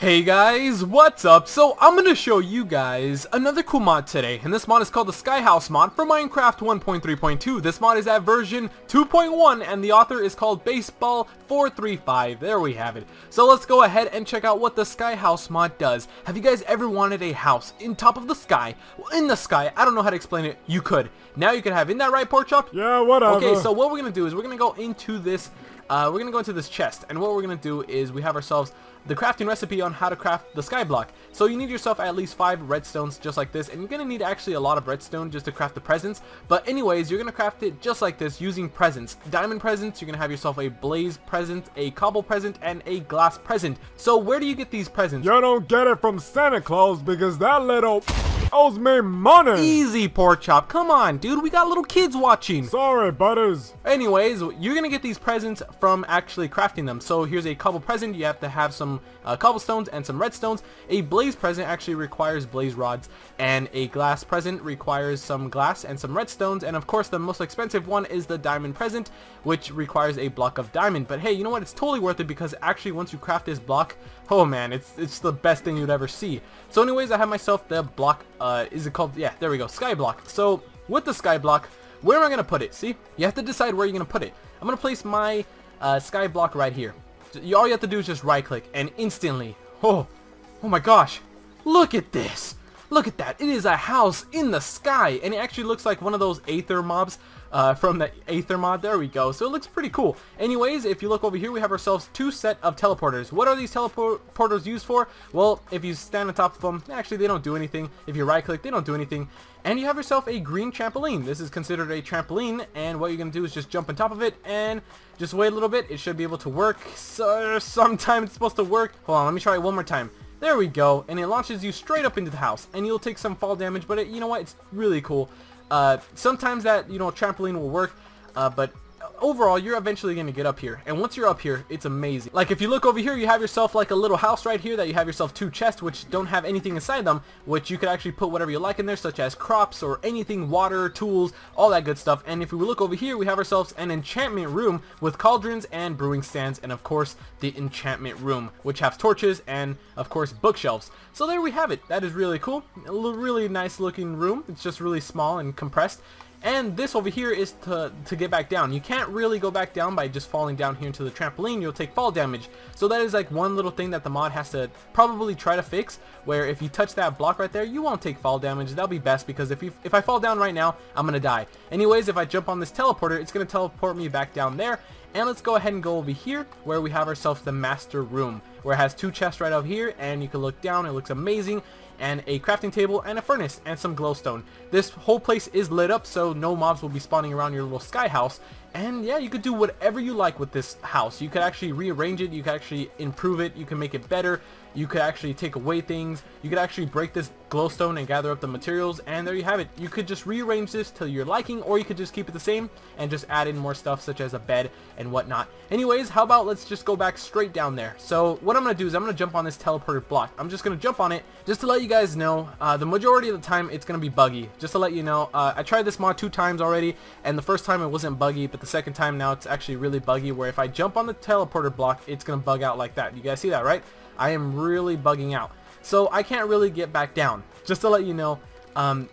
Hey guys, what's up? So I'm going to show you guys another cool mod today, and this mod is called the Sky House mod for Minecraft 1.3.2. This mod is at version 2.1 and the author is called Baseball435. There we have it. So let's go ahead and check out what the Sky House mod does. Have you guys ever wanted a house in top of the sky? Well, in the sky, I don't know how to explain it. You could. Now you can have, isn't that right, Pork Chop? Yeah, whatever. Okay, so what we're going to do is we're going to go into this chest, and what we're going to do is we have ourselves the crafting recipe on how to craft the sky block. So you need yourself at least 5 redstones just like this, and you're going to need actually a lot of redstone just to craft the presents. But anyways, you're going to craft it just like this using presents. Diamond presents, you're going to have yourself a blaze present, a cobble present, and a glass present. So where do you get these presents? You don't get it from Santa Claus because that little owes me money. Easy, Pork Chop. Come on, dude. We got little kids watching. Sorry, butters. Anyways, you're going to get these presents from actually crafting them. So here's a cobble present. You have to have some cobblestones and some redstones. A blaze present actually requires blaze rods, and a glass present requires some glass and some redstones, and of course the most expensive one is the diamond present, which requires a block of diamond. But hey, you know what, it's totally worth it because actually once you craft this block, oh man, it's the best thing you'd ever see. So anyways, I have myself the block, is it called, yeah, there we go, sky block. So with the sky block, where am I gonna put it? See, you have to decide where you're gonna put it. I'm gonna place my sky block right here. All you have to do is just right click, and instantly, oh my gosh, look at this. Look at that. It is a house in the sky, and it actually looks like one of those Aether mobs from the Aether mod. There we go. So it looks pretty cool. Anyways, if you look over here, we have ourselves 2 set of teleporters. What are these teleporters used for? Well, if you stand on top of them, actually they don't do anything. If you right click, they don't do anything. And you have yourself a green trampoline. This is considered a trampoline, and what you're going to do is just jump on top of it and just wait a little bit. It should be able to work. So sometimes it's supposed to work. Hold on, let me try it one more time. There we go, and it launches you straight up into the house, and you'll take some fall damage, but you know what, it's really cool. Sometimes that, trampoline will work, but overall, you're eventually going to get up here, and once you're up here, it's amazing. Like, if you look over here, you have yourself like a little house right here that you have yourself 2 chests, which don't have anything inside them, which you could actually put whatever you like in there, such as crops or anything, water, tools, all that good stuff. And if we look over here, we have ourselves an enchantment room with cauldrons and brewing stands, and of course, the enchantment room, which has torches and, of course, bookshelves. So there we have it. That is really cool. A really nice looking room. It's just really small and compressed. And this over here is to get back down. You can't really go back down by just falling down here into the trampoline. You'll take fall damage. So that is like one little thing that the mod has to probably try to fix, where if you touch that block right there, you won't take fall damage. That'll be best, because if I fall down right now, I'm gonna die. Anyways, if I jump on this teleporter, it's gonna teleport me back down there. And let's go ahead and go over here where we have ourselves the master room, where it has 2 chests right over here, and you can look down. It looks amazing, and a crafting table and a furnace and some glowstone. This whole place is lit up, so no mobs will be spawning around your little sky house. And yeah, you could do whatever you like with this house. You could actually rearrange it, you could actually improve it, you can make it better, you could actually take away things, you could actually break this glowstone and gather up the materials, and there you have it. You could just rearrange this to your liking, or you could just keep it the same and just add in more stuff such as a bed and whatnot. Anyways, how about let's just go back straight down there. So what I'm going to do is I'm going to jump on this teleported block. I'm just going to jump on it just to let you guys know, the majority of the time it's going to be buggy. Just to let you know, I tried this mod 2 times already, and the first time it wasn't buggy, but the second time now it's actually really buggy, where if I jump on the teleporter block, it's going to bug out like that. You guys see that, right? I am really bugging out. So I can't really get back down. Just to let you know,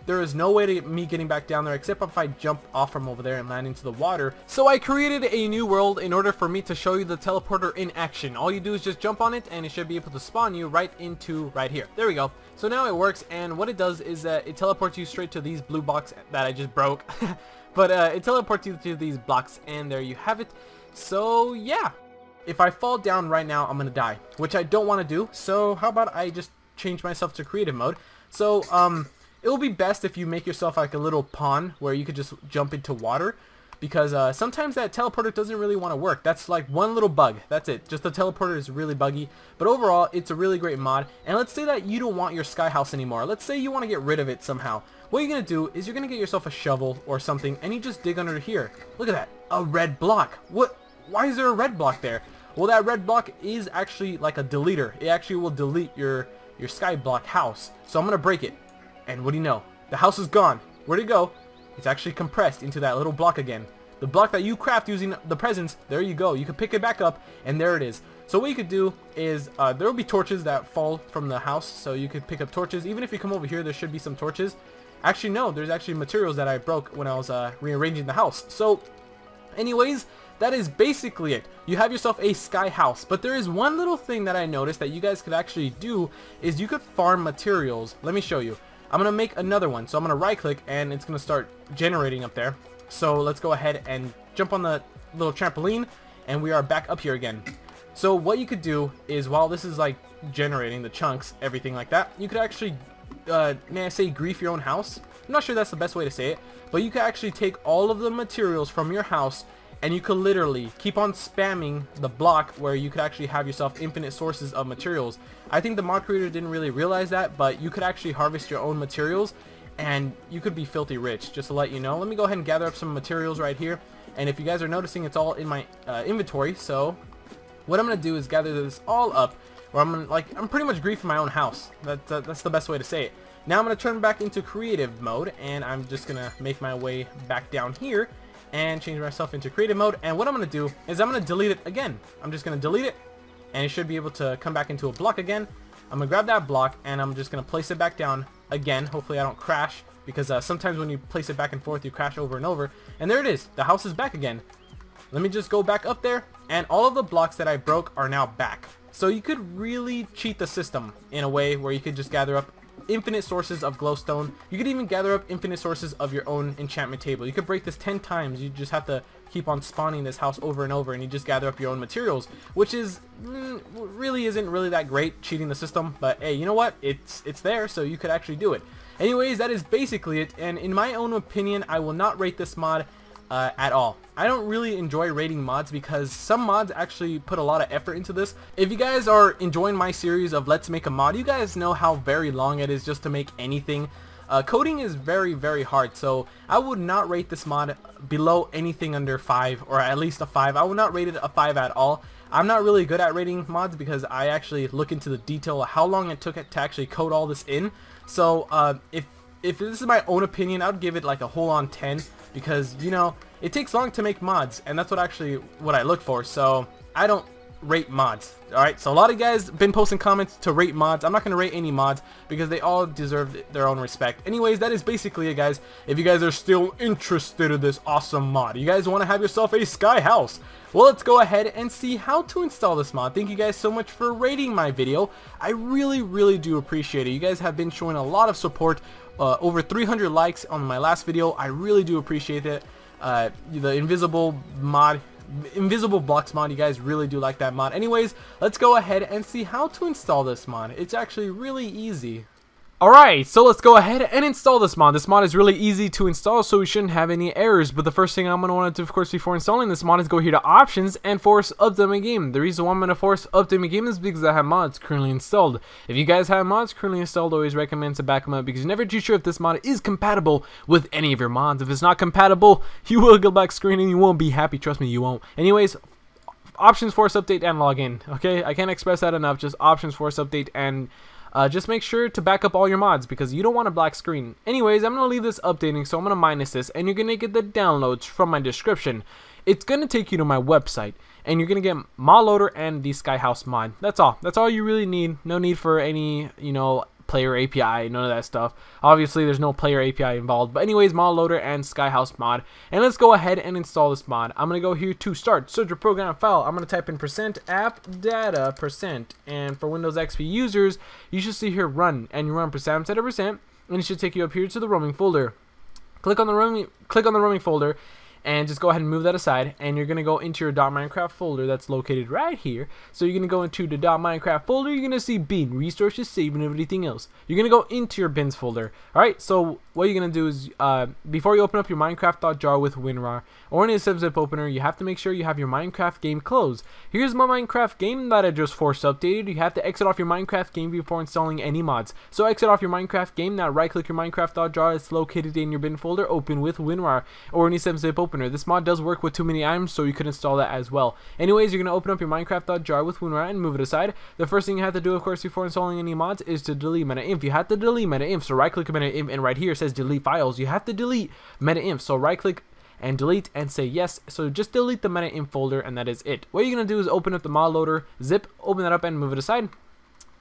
there is no way to me getting back down there except if I jump off from over there and land into the water. So I created a new world in order for me to show you the teleporter in action. All you do is just jump on it, and it should be able to spawn you right into right here. There we go. So now it works, and what it does is that it teleports you straight to these blue blocks that I just broke. But it teleports you to these blocks, and there you have it. So yeah, if I fall down right now, I'm gonna die, which I don't want to do. So how about I just change myself to creative mode? So it will be best if you make yourself like a little pond where you could just jump into water, because sometimes that teleporter doesn't really want to work. That's like one little bug. That's it. Just the teleporter is really buggy, but overall it's a really great mod. And let's say that you don't want your sky house anymore. Let's say you want to get rid of it somehow. What you're going to do is you're going to get yourself a shovel or something, and you just dig under here. Look at that, a red block. What? Why is there a red block there? Well, that red block is actually like a deleter. It actually will delete your sky block house. So I'm going to break it. And what do you know? The house is gone. Where'd it go? It's actually compressed into that little block again. the block that you craft using the presents, there you go. You can pick it back up, and there it is. So what you could do is, there will be torches that fall from the house, so you could pick up torches. Even if you come over here, there should be some torches. Actually, no, there's actually materials that I broke when I was rearranging the house. So, anyways, that is basically it. You have yourself a sky house, but there is one little thing that I noticed that you guys could actually do, is you could farm materials. Let me show you. I'm going to make another one, so I'm going to right click, and it's going to start generating up there. So let's go ahead and jump on the little trampoline, and we are back up here again. So what you could do is, while this is like generating the chunks, everything like that, you could actually, may I say, grief your own house? I'm not sure that's the best way to say it, but you could actually take all of the materials from your house, and you could literally keep on spamming the block where you could actually have yourself infinite sources of materials. I think the mod creator didn't really realize that, but you could actually harvest your own materials, and you could be filthy rich, just to let you know. Let me go ahead and gather up some materials right here, and if you guys are noticing, it's all in my inventory. So what I'm gonna do is gather this all up, or I'm pretty much griefing my own house. That's the best way to say it. Now I'm gonna turn back into creative mode, and I'm just gonna make my way back down here and change myself into creative mode. And what I'm gonna do is I'm gonna delete it again. I'm just gonna delete it, and it should be able to come back into a block again. I'm gonna grab that block, and I'm just gonna place it back down again. Hopefully I don't crash, because sometimes when you place it back and forth, you crash over and over. And there it is. The house is back again. Let me just go back up there, and all of the blocks that I broke are now back. So you could really cheat the system in a way where you could just gather up infinite sources of glowstone. You could even gather up infinite sources of your own enchantment table. You could break this 10 times. You just have to keep on spawning this house over and over, and you just gather up your own materials, which is really isn't really that great, cheating the system. But hey, you know what? It's there, so you could actually do it. Anyways, that is basically it, and in my own opinion, I will not rate this mod at all. I don't really enjoy rating mods because some mods actually put a lot of effort into this. If you guys are enjoying my series of Let's Make a Mod, you guys know how very long it is just to make anything. Coding is very hard, so I would not rate this mod below anything under 5, or at least a 5. I would not rate it a 5 at all. I'm not really good at rating mods because I actually look into the detail of how long it took it to actually code all this in. So if this is my own opinion, I would give it like a whole on 10, because, you know, it takes long to make mods, and that's what I look for. So I don't rate mods. Alright, so a lot of guys been posting comments to rate mods. I'm not going to rate any mods because they all deserve their own respect. Anyways, that is basically it, guys. If you guys are still interested in this awesome mod, you guys want to have yourself a sky house, well, let's go ahead and see how to install this mod. Thank you guys so much for rating my video. I really do appreciate it. You guys have been showing a lot of support. Over 300 likes on my last video. I really do appreciate it. The invisible blocks mod, you guys really do like that mod. Anyways, let's go ahead and see how to install this mod. It's actually really easy. Alright, so let's go ahead and install this mod. This mod is really easy to install, so we shouldn't have any errors. But the first thing I'm going to want to do, of course, before installing this mod is go here to options and force update my game. The reason why I'm going to force update my game is because I have mods currently installed. If you guys have mods currently installed, I always recommend to back them up, because you're never too sure if this mod is compatible with any of your mods. If it's not compatible, you will go back screen and you won't be happy. Trust me, you won't. Anyways, options, force update, and login. Okay, I can't express that enough. Just options, force update, and just make sure to back up all your mods, because you don't want a black screen. Anyways, I'm going to leave this updating, so I'm going to minus this, and you're going to get the downloads from my description. It's going to take you to my website, and you're going to get mod loader and the sky house mod. That's all. That's all you really need. No need for any, you know, player API, none of that stuff. Obviously, there's no player API involved. But anyways, mod loader and sky house mod. And let's go ahead and install this mod. I'm going to go here to start, search a program file. I'm going to type in %appdata%. And for Windows XP users, you should see here run. And you run %, and it should take you up here to the roaming folder. Click on the roaming folder, and just go ahead and move that aside, and you're going to go into your .minecraft folder that's located right here. So you're going to go into the .minecraft folder, you're going to see bin, resources, save, and everything else. You're going to go into your bins folder. Alright, so what you're going to do is, before you open up your Minecraft.jar with WinRAR or any zip opener, you have to make sure you have your Minecraft game closed. Here's my Minecraft game that I just forced updated. You have to exit off your Minecraft game before installing any mods. So exit off your Minecraft game, now right click your Minecraft.jar, it's located in your bin folder, open with WinRAR or any zip opener. This mod does work with too many items, so you could install that as well. Anyways, you're going to open up your Minecraft.jar with WinRAR and move it aside. The first thing you have to do, of course, before installing any mods is to delete meta-inf. You have to delete meta-inf, so right click meta-inf, and right here it says delete files. You have to delete meta-inf, so right click and delete and say yes. So just delete the meta.inf folder, and that is it. What you're going to do is open up the mod loader zip, open that up and move it aside.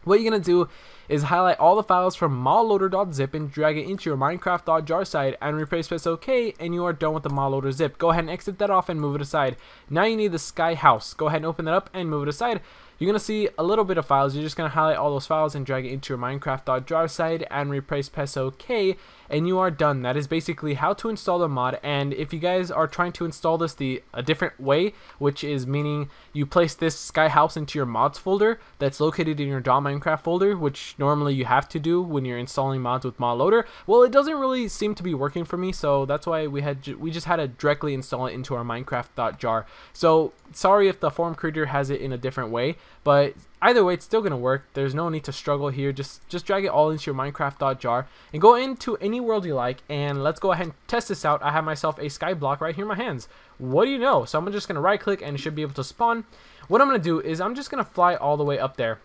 What you're going to do is highlight all the files from modloader.zip and drag it into your minecraft.jar side and replace press OK, and you are done with the modloader zip. Go ahead and exit that off and move it aside. Now you need the sky house. Go ahead and open that up and move it aside. You're going to see a little bit of files. You're just going to highlight all those files and drag it into your minecraft.jar side and replace press OK, and you are done. That is basically how to install the mod. And if you guys are trying to install this a different way, which is meaning you place this sky house into your mods folder that's located in your .minecraft folder, which normally you have to do when you're installing mods with mod loader, well, it doesn't really seem to be working for me, so that's why we just had to directly install it into our minecraft.jar. So sorry if the form creator has it in a different way, but either way it's still gonna work. There's no need to struggle here. Just drag it all into your minecraft.jar and go into any world you like, and let's go ahead and test this out. I have myself a sky block right here in my hands. What do you know? So I'm just gonna right click and it should be able to spawn. What I'm gonna do is I'm just gonna fly all the way up there.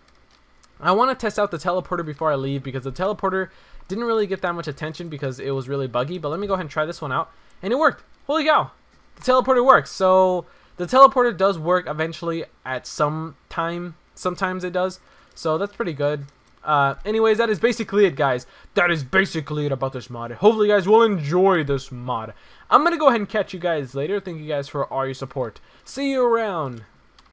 I want to test out the teleporter before I leave, because the teleporter didn't really get that much attention because it was really buggy. But let me go ahead and try this one out, and it worked. Holy cow, the teleporter works. So the teleporter does work eventually at some time. Sometimes it does, so that's pretty good. Anyways, that is basically it, guys. That is basically it about this mod. Hopefully you guys will enjoy this mod. I'm gonna go ahead and catch you guys later. Thank you guys for all your support. See you around.